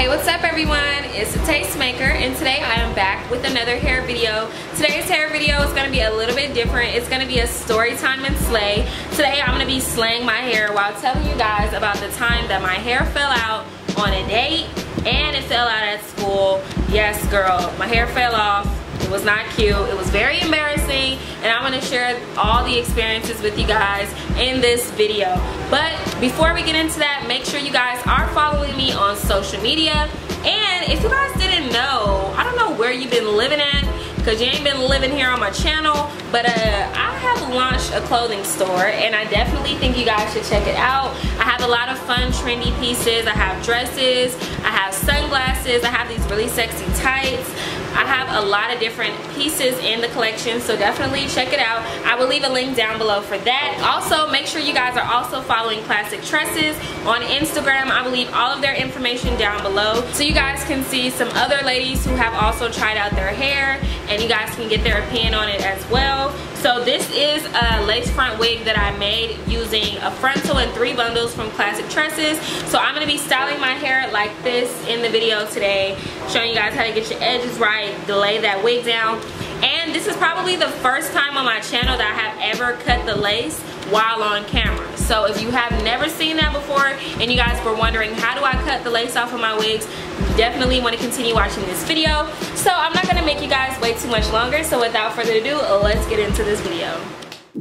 Hey, what's up everyone? It's the Tastemaker, and today I am back with another hair video. Today's hair video is going to be a little bit different. It's going to be a story time and slay. Today I'm going to be slaying my hair while telling you guys about the time that my hair fell out on a date and it fell out at school. Yes girl, my hair fell off. It was not cute. It was very embarrassing, and I'm going to share all the experiences with you guys in this video. But before we get into that, make sure you guys are following me on social media. And if you guys didn't know, I don't know where you've been living at, because you ain't been living here on my channel, but I have launched a clothing store, and I definitely think you guys should check it out. I have a lot of fun trendy pieces. I have dresses, I have sunglasses, I have these really sexy tights. I have a lot of different pieces in the collection, so definitely check it out. I will leave a link down below for that. Also, make sure you guys are also following Classic Tresses on Instagram. I will leave all of their information down below, so you guys can see some other ladies who have also tried out their hair, and you guys can get their opinion on it as well. So this is a lace front wig that I made using a frontal and 3 bundles from Classic Tresses. So I'm going to be styling my hair like this in the video today, showing you guys how to get your edges right, lay that wig down. And this is probably the first time on my channel that I have ever cut the lace while on camera. So if you have never seen that before and you guys were wondering how do I cut the lace off of my wigs, you definitely want to continue watching this video. So I'm not going to make you guys wait too much longer, so without further ado, let's get into this video.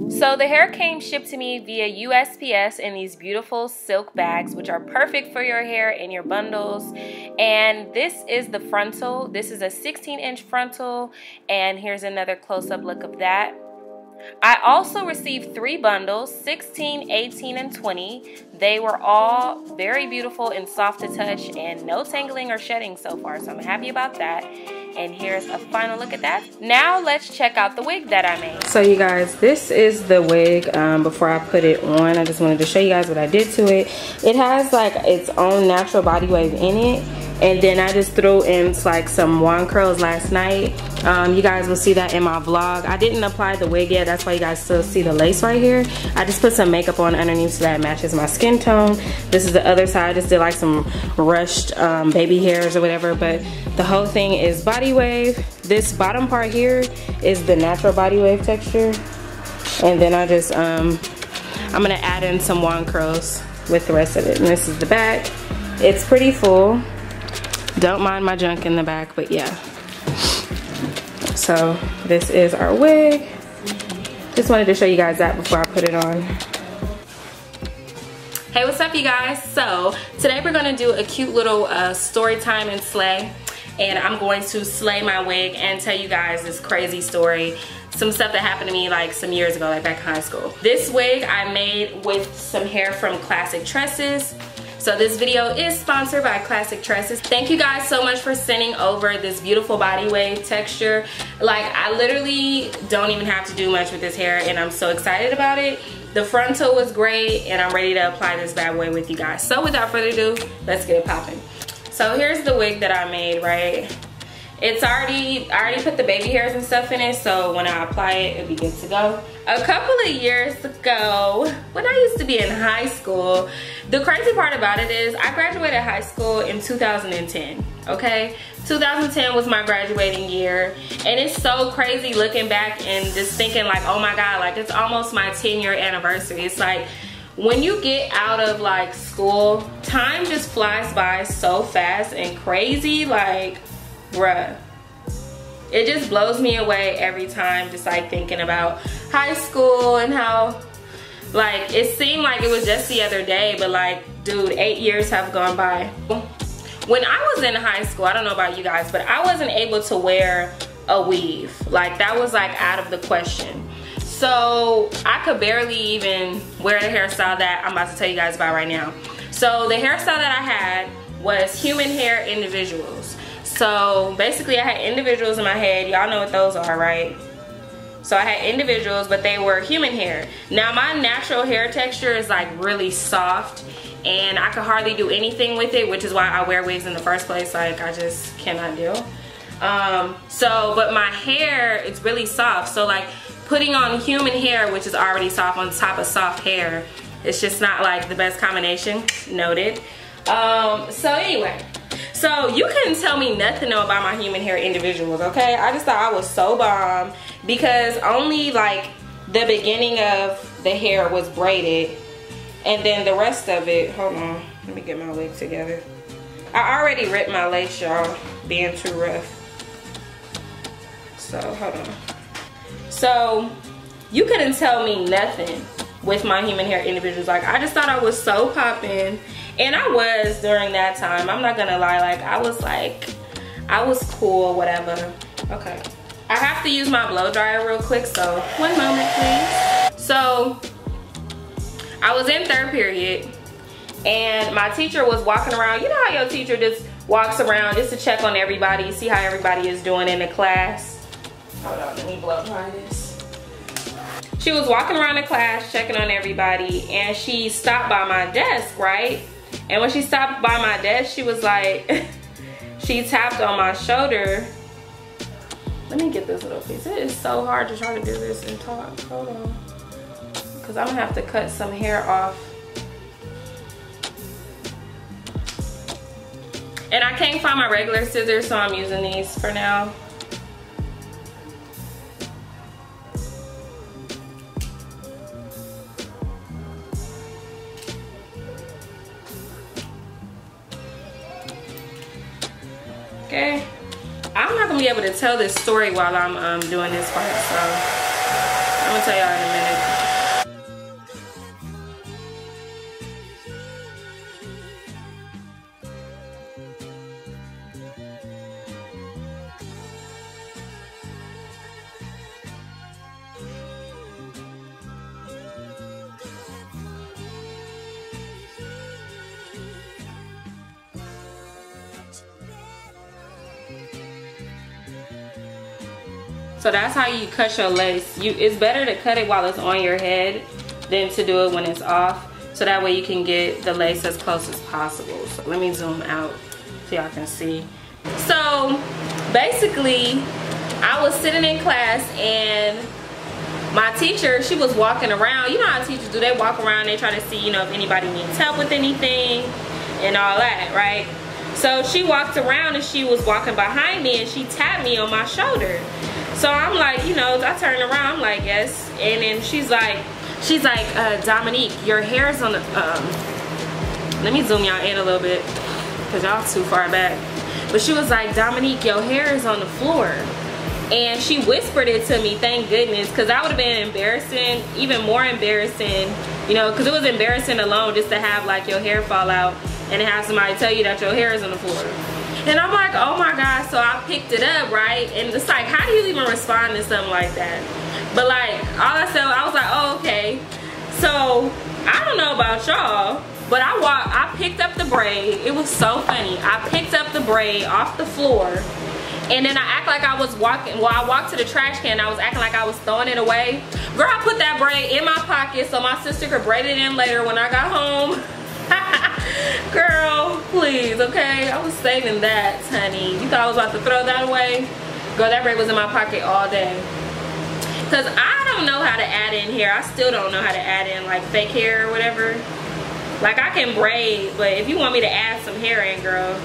So the hair came shipped to me via USPS in these beautiful silk bags, which are perfect for your hair and your bundles. And this is the frontal. This is a 16-inch frontal, and here's another close-up look of that. I also received 3 bundles, 16, 18, and 20. They were all very beautiful and soft to touch and no tangling or shedding so far, so I'm happy about that. And here's a final look at that. Now let's check out the wig that I made. So you guys, this is the wig before I put it on. I just wanted to show you guys what I did to it. It has like its own natural body wave in it. And then I just threw in like some wand curls last night. You guys will see that in my vlog. I didn't apply the wig yet. That's why you guys still see the lace right here. I just put some makeup on underneath so that it matches my skin tone. This is the other side. I just did like some rushed baby hairs or whatever. But the whole thing is body wave. This bottom part here is the natural body wave texture. And then I just, I'm gonna add in some wand curls with the rest of it. And this is the back. It's pretty full. Don't mind my junk in the back, but yeah. So this is our wig. Just wanted to show you guys that before I put it on. Hey, what's up you guys? So today we're gonna do a cute little story time and slay. And I'm going to slay my wig and tell you guys this crazy story. Some stuff that happened to me like some years ago, like back in high school. This wig I made with some hair from Classic Tresses. So this video is sponsored by Classic Tresses. Thank you guys so much for sending over this beautiful body wave texture. Like, I literally don't even have to do much with this hair, and I'm so excited about it. The frontal was great, and I'm ready to apply this bad boy with you guys. So without further ado, let's get it popping. So here's the wig that I made, right? It's I already put the baby hairs and stuff in it, so when I apply it, it'll be good to go. A couple of years ago, when I used to be in high school, the crazy part about it is I graduated high school in 2010, okay? 2010 was my graduating year, and it's so crazy looking back and just thinking like, oh my God, like it's almost my 10-year anniversary. It's like, when you get out of like school, time just flies by so fast and crazy, like, bruh. It just blows me away every time, just like thinking about high school and how, like, it seemed like it was just the other day, but like, dude, 8 years have gone by. When I was in high school, I don't know about you guys, but I wasn't able to wear a weave. Like, that was like out of the question. So I could barely even wear the hairstyle that I'm about to tell you guys about right now. So the hairstyle that I had was human hair individuals. So basically I had individuals in my head. Y'all know what those are, right? So I had individuals, but they were human hair. Now my natural hair texture is like really soft, and I could hardly do anything with it, which is why I wear wigs in the first place. Like, I just cannot do. But my hair is really soft. So like putting on human hair, which is already soft, on top of soft hair, it's just not like the best combination. Noted. So anyway. So you couldn't tell me nothing though about my human hair individuals, okay? I just thought I was so bomb because only like the beginning of the hair was braided, and then the rest of it, hold on, let me get my wig together. I already ripped my lace, y'all, being too rough. So hold on. So you couldn't tell me nothing with my human hair individuals. Like, I just thought I was so popping, and I was during that time. I'm not gonna lie, like I was cool, whatever. Okay, I have to use my blow dryer real quick, so one moment please. So I was in third period and my teacher was walking around. You know how your teacher just walks around just to check on everybody, see how everybody is doing in the class. Hold on, let me blow dry this. She was walking around the class checking on everybody, and she stopped by my desk, right? And when she stopped by my desk, she was like, she tapped on my shoulder. Let me get this little piece. It is so hard to try to do this and talk. Hold on. Because I'm gonna have to cut some hair off. And I can't find my regular scissors, so I'm using these for now. Okay, I'm not gonna be able to tell this story while I'm doing this part, so I'm gonna tell y'all in a minute. So that's how you cut your lace. It's better to cut it while it's on your head than to do it when it's off. So that way you can get the lace as close as possible. So let me zoom out so y'all can see. So basically, I was sitting in class and my teacher, she was walking around. You know how teachers do, they walk around, they try to see, you know, if anybody needs help with anything and all that, right? So she walked around and she was walking behind me and she tapped me on my shoulder. So I'm like, you know, I turned around, I'm like, yes. And then she's like, Dominique, your hair is on the, let me zoom y'all in a little bit, because y'all too far back. But she was like, Dominique, your hair is on the floor. And she whispered it to me, thank goodness, because that would have been embarrassing, even more embarrassing, you know, because it was embarrassing alone just to have like your hair fall out and to have somebody tell you that your hair is on the floor. And I'm like, oh my God, so I picked it up, right? And it's like, how do you even respond to something like that? But like, all I said, I was like, oh, okay. So, I don't know about y'all, but I picked up the braid. It was so funny. I picked up the braid off the floor, and then I act like I was walking, well, I walked to the trash can, I was acting like I was throwing it away. Girl, I put that braid in my pocket so my sister could braid it in later when I got home. Girl, please, okay? I was saving that, honey. You thought I was about to throw that away? Girl, that braid was in my pocket all day. Because I don't know how to add in hair. I still don't know how to add in like fake hair or whatever. Like, I can braid, but if you want me to add some hair in, girl,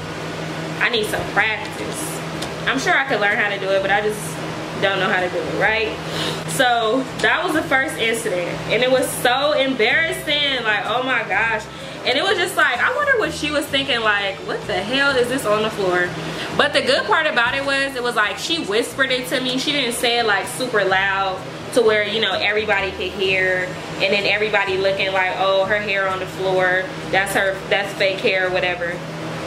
I need some practice. I'm sure I could learn how to do it, but I just don't know how to do it, right? So that was the first incident, and it was so embarrassing. Like, oh my gosh. And it was just like, I wonder what she was thinking, like, what the hell is this on the floor? But the good part about it was like, she whispered it to me. She didn't say it like super loud to where, you know, everybody could hear, and then everybody looking like, oh, her hair on the floor, that's fake hair or whatever.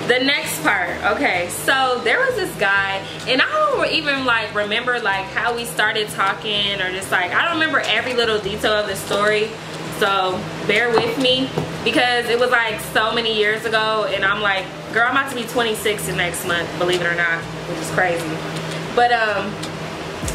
The next part, okay, so there was this guy, and I don't even like remember like how we started talking, or just like, I don't remember every little detail of the story. So bear with me, because it was like so many years ago, and I'm like, girl, I'm about to be 26 the next month, believe it or not, which is crazy. But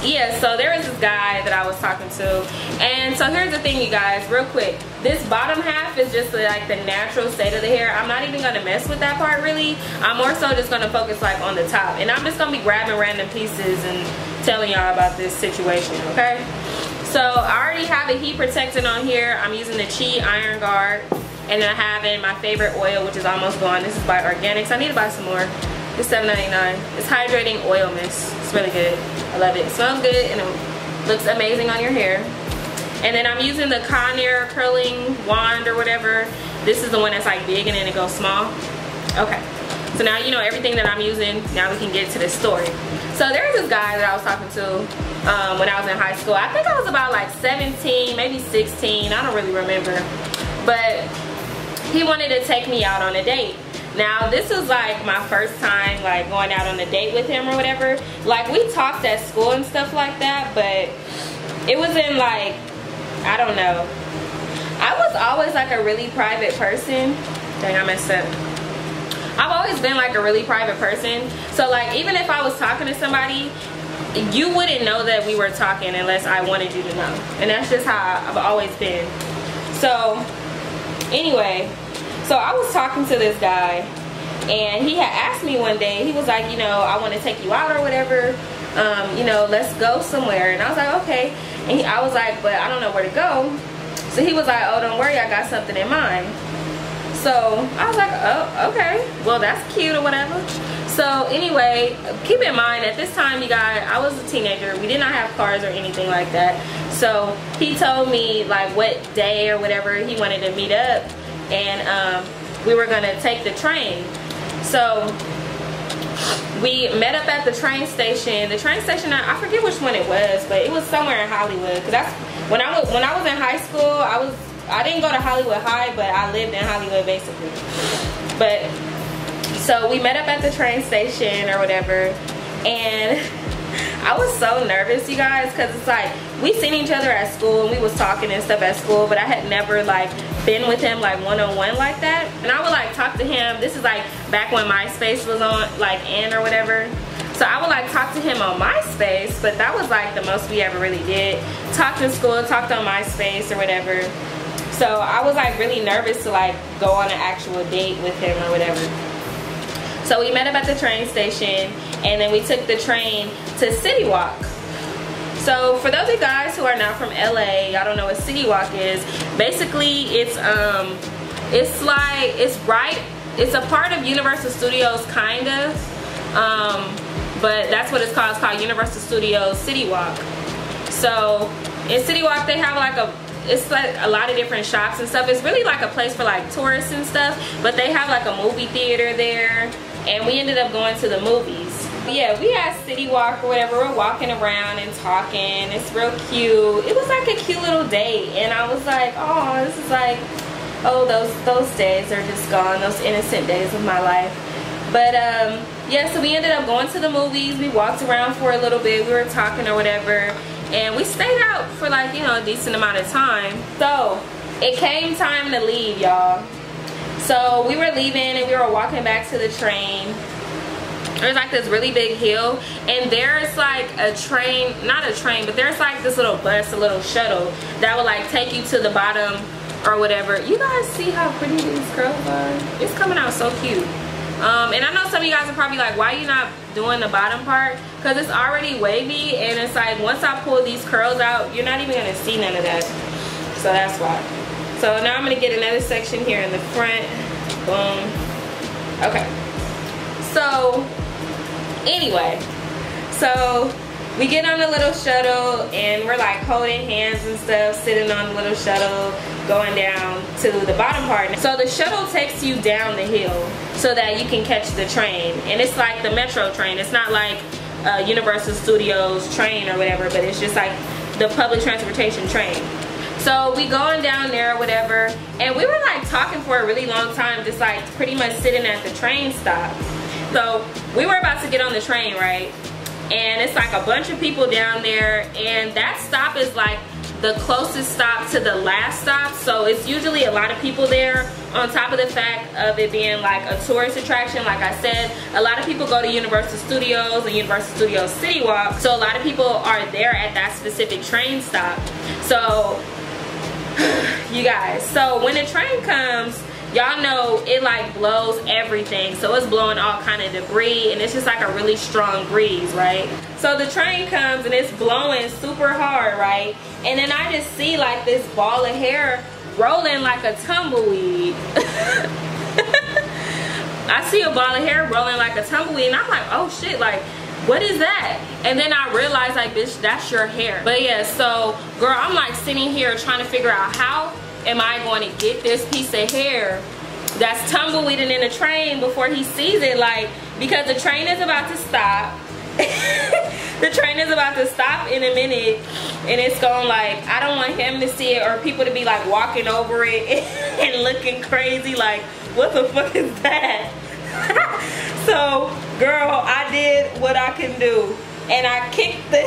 yeah, so there was this guy that I was talking to, and so here's the thing, you guys, real quick. This bottom half is just like the natural state of the hair. I'm not even gonna mess with that part really. I'm more so just gonna focus like on the top, and I'm just gonna be grabbing random pieces and telling y'all about this situation, okay? So I already have a heat protectant on here. I'm using the Chi Iron Guard, and then I have in my favorite oil, which is almost gone. This is by Organics. I need to buy some more. It's $7.99. It's hydrating oil mist. It's really good. I love it. It smells good and it looks amazing on your hair. And then I'm using the Conair curling wand or whatever. This is the one that's like big and then it goes small. Okay. So now you know everything that I'm using. Now we can get to the story. So there's this guy that I was talking to when I was in high school. I think I was about like 17, maybe 16. I don't really remember. But he wanted to take me out on a date. Now this was like my first time like going out on a date with him or whatever. Like we talked at school and stuff like that, but it wasn't like, I don't know. I was always like a really private person. Dang, I messed up. I've always been like a really private person. So like even if I was talking to somebody, you wouldn't know that we were talking unless I wanted you to know. And that's just how I've always been. So anyway, so I was talking to this guy and he had asked me one day, he was like, you know, I want to take you out or whatever. You know, let's go somewhere. And I was like, okay. And I was like, but I don't know where to go. So he was like, oh, don't worry, I got something in mind. So I was like, oh, okay, well that's cute or whatever. So anyway, keep in mind at this time, you guys, I was a teenager. We did not have cars or anything like that. So he told me like what day or whatever he wanted to meet up, and we were gonna take the train. So we met up at the train station. The train station, I forget which one it was, but it was somewhere in Hollywood. Cause that's when I was in high school. I didn't go to Hollywood High, but I lived in Hollywood basically. But so we met up at the train station or whatever, and I was so nervous, you guys, because it's like we seen each other at school and we was talking and stuff at school, but I had never like been with him like one-on-one like that. And I would like talk to him. This is like back when MySpace was on like in or whatever. So I would like talk to him on MySpace, but that was like the most we ever really did. Talked in school, talked on MySpace or whatever. So I was like really nervous to like go on an actual date with him or whatever. So we met up at the train station and then we took the train to City Walk. So for those of you guys who are not from LA, y'all don't know what City Walk is. Basically it's a part of Universal Studios kind of. But that's what it's called. It's called Universal Studios City Walk. So in City Walk they have like it's like a lot of different shops and stuff. It's really like a place for like tourists and stuff, but they have like a movie theater there, and we ended up going to the movies. Yeah, we had City Walk or whatever. We're walking around and talking. It's real cute. It was like a cute little date, and I was like, oh, this is like, oh, those days are just gone, those innocent days of my life. But yeah, so we ended up going to the movies. We walked around for a little bit. We were talking or whatever. And we stayed out for like, you know, a decent amount of time. So it came time to leave, y'all. So we were leaving and we were walking back to the train. There's like this really big hill, and there's like a train, not a train, but there's like this little bus, a little shuttle that will like take you to the bottom or whatever. You guys see how pretty these curls are? It's coming out so cute. And I know some of you guys are probably like, why are you not doing the bottom part? Because it's already wavy, and it's like once I pull these curls out, you're not even going to see none of that. So that's why. So now I'm going to get another section here in the front. Boom. Okay. So anyway, so we get on the little shuttle and we're like holding hands and stuff, sitting on the little shuttle, going down to the bottom part. So the shuttle takes you down the hill so that you can catch the train. And it's like the metro train. It's not like Universal Studios train or whatever, but it's just like the public transportation train. So we going down there or whatever, and we were like talking for a really long time, just like pretty much sitting at the train stop. So we were about to get on the train, right? And it's like a bunch of people down there, and that stop is like the closest stop to the last stop, so it's usually a lot of people there, on top of the fact of it being like a tourist attraction. Like I said, a lot of people go to Universal Studios and Universal Studios City Walk, so a lot of people are there at that specific train stop. So you guys, so when the train comes, y'all know it like blows everything, so it's blowing all kind of debris, and it's just like a really strong breeze, right? So the train comes and it's blowing super hard, right? And then I just see like this ball of hair rolling like a tumbleweed. I see a ball of hair rolling like a tumbleweed, and I'm like, oh shit, like, what is that? And then I realized, like, bitch, that's your hair. But yeah, so girl, I'm like sitting here trying to figure out how am I going to get this piece of hair that's tumbleweeding in the train before he sees it, like, because the train is about to stop. The train is about to stop in a minute, and it's going, like, I don't want him to see it or people to be like walking over it and looking crazy like, what the fuck is that? So girl, I did what I can do, and I kicked the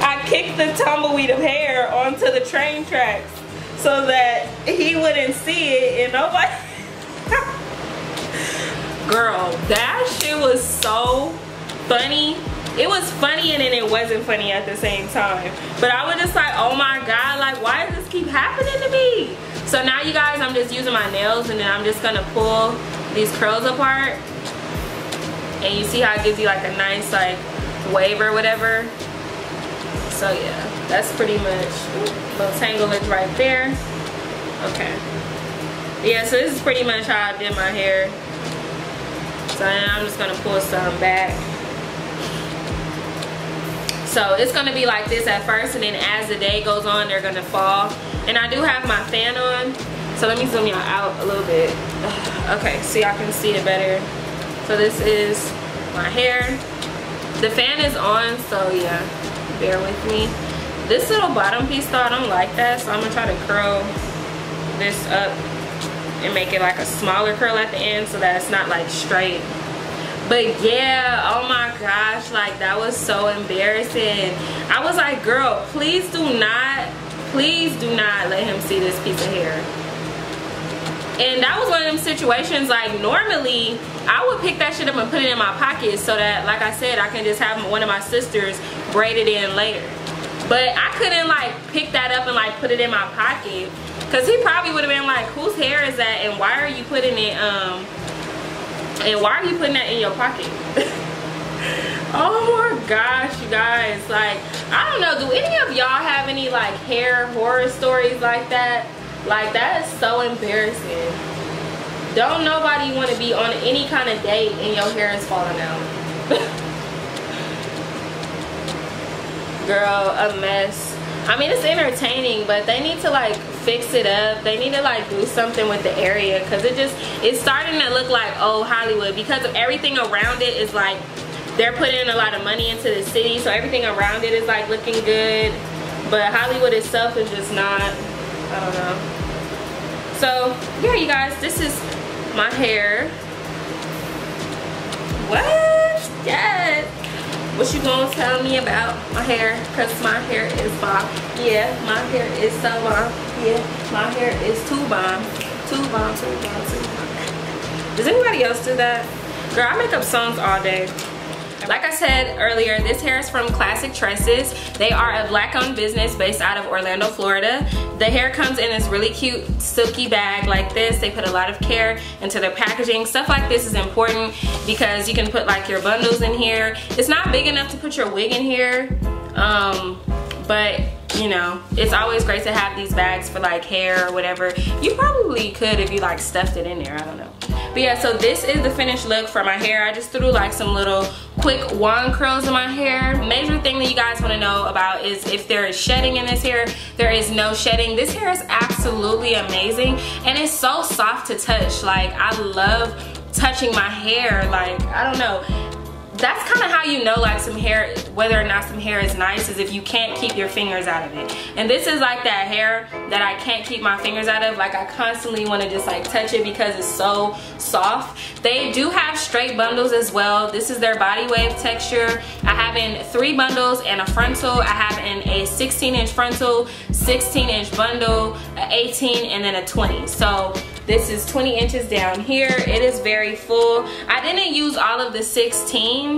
I kicked the tumbleweed of hair onto the train tracks so that he wouldn't see it and nobody. Girl, that shit was so funny. It was funny and then it wasn't funny at the same time. But I was just like, oh my god, like, why does this keep happening to me? So now you guys, I'm just using my nails, and then I'm just gonna pull these curls apart. And you see how it gives you like a nice like wave or whatever. So yeah, that's pretty much, little tanglage right there. Okay. Yeah, so this is pretty much how I did my hair. So then I'm just gonna pull some back. So it's gonna be like this at first, and then as the day goes on, they're gonna fall. And I do have my fan on, so let me zoom y'all out a little bit. Okay, so y'all can see it better. So this is my hair. The fan is on, so yeah, bear with me. This little bottom piece though, I don't like that, so I'm gonna try to curl this up and make it like a smaller curl at the end so that it's not like straight. But yeah, oh my gosh, like, that was so embarrassing. I was like, girl, please do not let him see this piece of hair. And that was one of them situations, like, normally I would pick that shit up and put it in my pocket so that, like I said, I can just have one of my sisters braid it in later. But I couldn't like pick that up and like put it in my pocket, because he probably would have been like, whose hair is that, and why are you putting it that in your pocket? Oh my gosh, you guys, like, I don't know, do any of y'all have any like hair horror stories like that? Like, that is so embarrassing. Don't nobody want to be on any kind of date and your hair is falling out. Girl, a mess. I mean, it's entertaining, but they need to like fix it up. They need to like do something with the area, because it's starting to look like old Hollywood, because of everything around it is like, they're putting a lot of money into the city, so everything around it is like looking good, but Hollywood itself is just not, I don't know. So yeah, you guys, this is my hair. What? Yes. What you gonna tell me about my hair? Cause my hair is bomb. Yeah, my hair is so bomb. Yeah, my hair is too bomb. Too bomb, too bomb, too bomb. Does anybody else do that? Girl, I make up songs all day. Like I said earlier, this hair is from Classic Tresses. They are a black-owned business based out of Orlando, Florida. The hair comes in this really cute silky bag like this. They put a lot of care into their packaging. Stuff like this is important because you can put like your bundles in here. It's not big enough to put your wig in here, but you know, it's always great to have these bags for like hair or whatever. You probably could if you like stuffed it in there, I don't know. But yeah, so this is the finished look for my hair. I just threw like some little quick wand curls in my hair. Major thing that you guys want to know about is if there is shedding in this hair. There is no shedding. This hair is absolutely amazing, and it's so soft to touch. Like, I love touching my hair. Like, I don't know, that's kind of how you know like some hair, whether or not some hair is nice, is if you can't keep your fingers out of it. And this is like that hair that I can't keep my fingers out of. Like, I constantly want to just like touch it because it's so soft. They do have straight bundles as well. This is their body wave texture. I have in 3 bundles and a frontal. I have in a 16-inch frontal, 16-inch bundle, an 18, and then a 20. So this is 20 inches down here. It is very full. I didn't use all of the 16.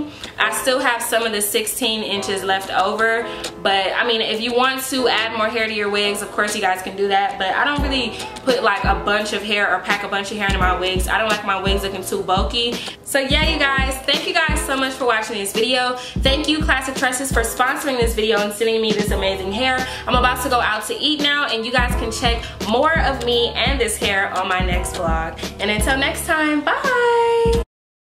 I still have some of the 16 inches left over, but I mean, if you want to add more hair to your wigs, of course you guys can do that, but I don't really put like a bunch of hair or pack a bunch of hair into my wigs. I don't like my wigs looking too bulky. So yeah, you guys, thank you guys so much for watching this video. Thank you Classic Tresses for sponsoring this video and sending me this amazing hair. I'm about to go out to eat now, and you guys can check more of me and this hair on my next vlog. And until next time, bye!